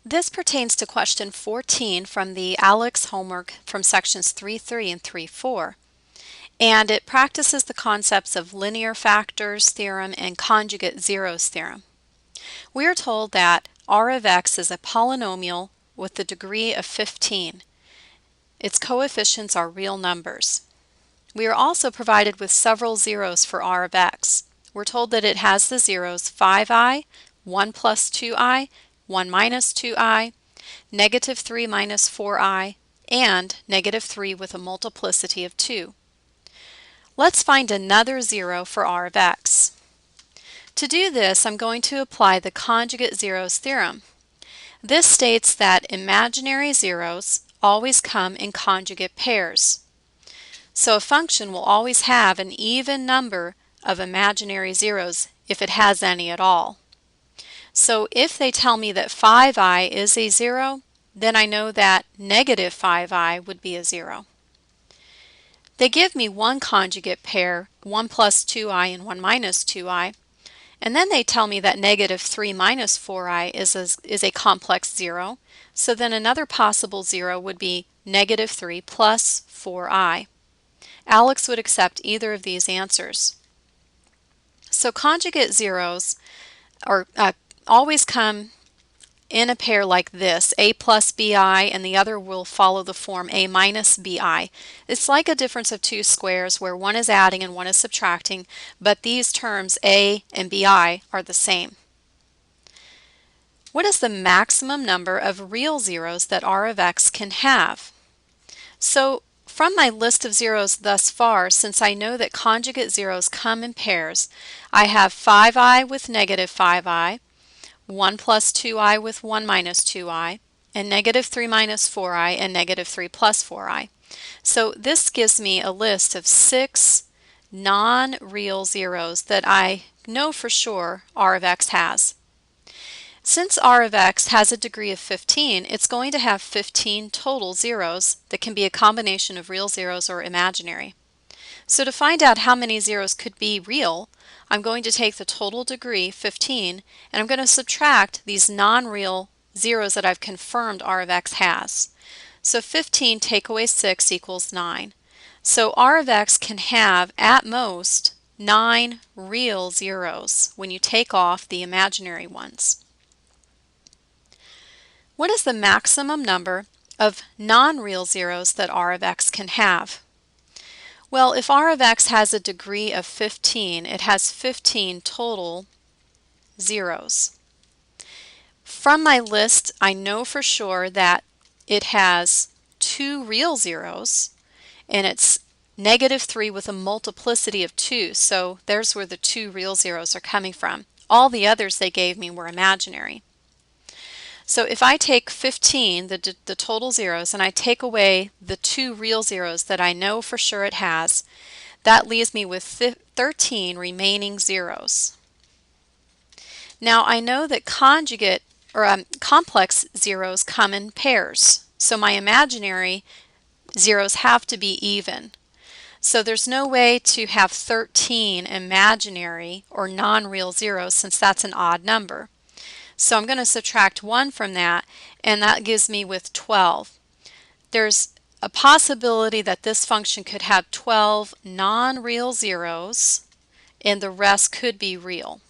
This pertains to question 14 from the ALEX homework from sections 3.3 and 3.4, and it practices the concepts of linear factors theorem and conjugate zeros theorem. We are told that r of x is a polynomial with the degree of 15. Its coefficients are real numbers. We are also provided with several zeros for r of x. We're told that it has the zeros 5i, 1 plus 2i, 1 minus 2i, negative 3 minus 4i, and negative 3 with a multiplicity of 2. Let's find another zero for r of x. To do this, I'm going to apply the conjugate zeros theorem. This states that imaginary zeros always come in conjugate pairs. So a function will always have an even number of imaginary zeros if it has any at all. So if they tell me that 5i is a zero, then I know that negative 5i would be a zero. They give me one conjugate pair, 1 plus 2i and 1 minus 2i, and then they tell me that negative 3 minus 4i is a complex zero, so then another possible zero would be negative 3 plus 4i. Alex would accept either of these answers. So conjugate zeros always come in a pair like this, a plus bi, and the other will follow the form a minus bi. It's like a difference of two squares where one is adding and one is subtracting, but these terms a and bi are the same. What is the maximum number of real zeros that r of x can have? So from my list of zeros thus far, since I know that conjugate zeros come in pairs, I have 5i with negative 5i, 1 plus 2i with 1 minus 2i, and negative 3 minus 4i and negative 3 plus 4i. So this gives me a list of 6 non-real zeros that I know for sure r of x has. Since r of x has a degree of 15, it's going to have 15 total zeros that can be a combination of real zeros or imaginary. So to find out how many zeros could be real, I'm going to take the total degree, 15, and I'm going to subtract these non-real zeros that I've confirmed r of x has. So 15 take away 6 equals 9. So r of x can have, at most, 9 real zeros when you take off the imaginary ones. What is the maximum number of non-real zeros that r of x can have? Well, if r of x has a degree of 15, it has 15 total zeros. From my list, I know for sure that it has 2 real zeros, and it's negative 3 with a multiplicity of 2, so there's where the 2 real zeros are coming from. All the others they gave me were imaginary. So if I take 15, the total zeros, and I take away the 2 real zeros that I know for sure it has, that leaves me with 13 remaining zeros. Now I know that complex zeros come in pairs, so my imaginary zeros have to be even. So there's no way to have 13 imaginary or non-real zeros since that's an odd number. So I'm going to subtract 1 from that, and that gives me with 12. There's a possibility that this function could have 12 non-real zeros, and the rest could be real.